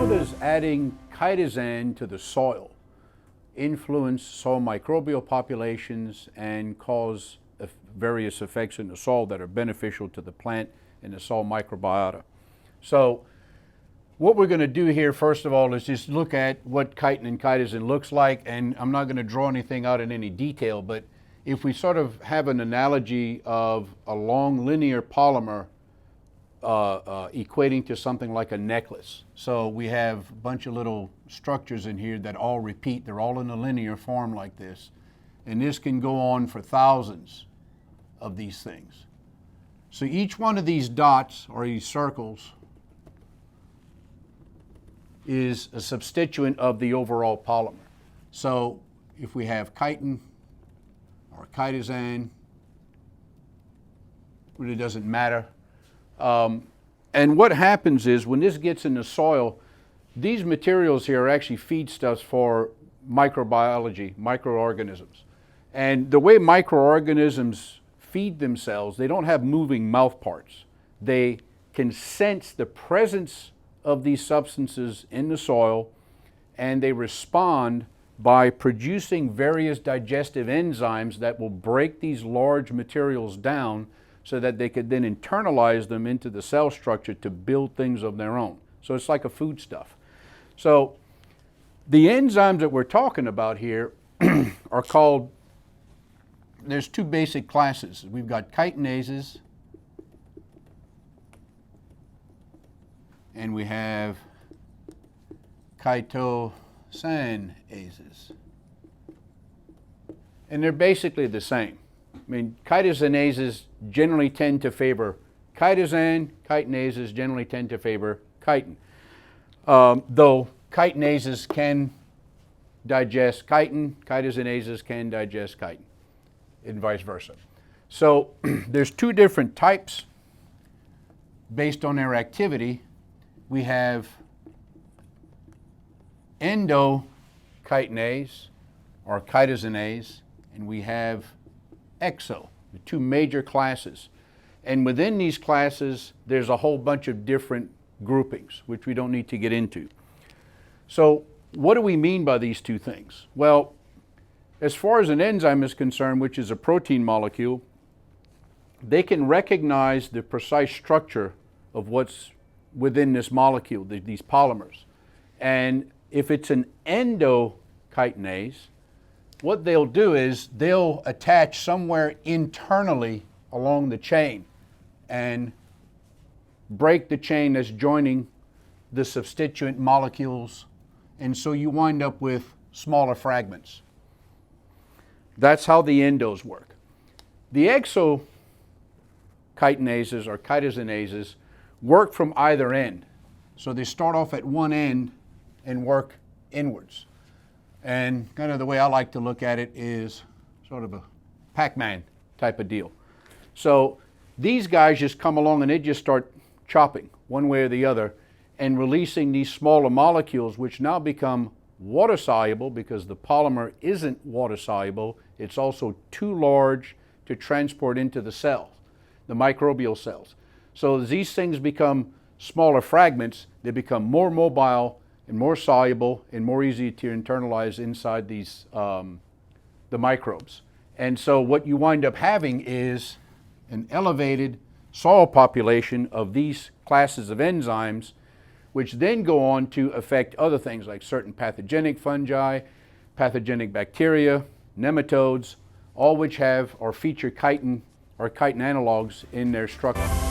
does adding chitosan to the soil influence soil microbial populations and cause various effects in the soil that are beneficial to the plant and the soil microbiota? So what we're going to do here, first of all, is just look at what chitin and chitosan looks like, and I'm not going to draw anything out in any detail, but if we sort of have an analogy of a long linear polymer equating to something like a necklace. So we have a bunch of little structures in here that all repeat. They're all in a linear form like this. And this can go on for thousands of these things. So each one of these dots or these circles is a substituent of the overall polymer. So if we have chitin or chitosan, really doesn't matter. And what happens is when this gets in the soil, these materials here are actually feedstuffs for microbiology, microorganisms. And the way microorganisms feed themselves, they don't have moving mouth parts. They can sense the presence of these substances in the soil, and they respond by producing various digestive enzymes that will break these large materials down so that they could then internalize them into the cell structure to build things of their own. So it's like a foodstuff. So the enzymes that we're talking about here are called, there's two basic classes. We've got chitinases and we have chitosanases. And they're basically the same. I mean, chitosanases generally tend to favor chitosan, chitinases generally tend to favor chitin. Though chitinases can digest chitin, chitosanases can digest chitin, and vice versa. So there's two different types based on their activity. We have endochitinase or chitosanase, and we have exo, the two major classes. And within these classes, there's a whole bunch of different groupings, which we don't need to get into. So what do we mean by these two things? Well, as far as an enzyme is concerned, which is a protein molecule, they can recognize the precise structure of what's within this molecule, these polymers. And if it's an endochitinase, what they'll do is they'll attach somewhere internally along the chain and break the chain that's joining the substituent molecules, and so you wind up with smaller fragments. That's how the endos work. The exochitinases or chitosanases work from either end. So they start off at one end and work inwards. And kind of the way I like to look at it is sort of a Pac-Man type of deal. So these guys just come along and they just start chopping one way or the other and releasing these smaller molecules, which now become water soluble because the polymer isn't water soluble. It's also too large to transport into the cells, the microbial cells. So as these things become smaller fragments, they become more mobile and more soluble and more easy to internalize inside these the microbes. And so what you wind up having is an elevated soil population of these classes of enzymes, which then go on to affect other things like certain pathogenic fungi, pathogenic bacteria, nematodes, all which have or feature chitin or chitin analogs in their structure.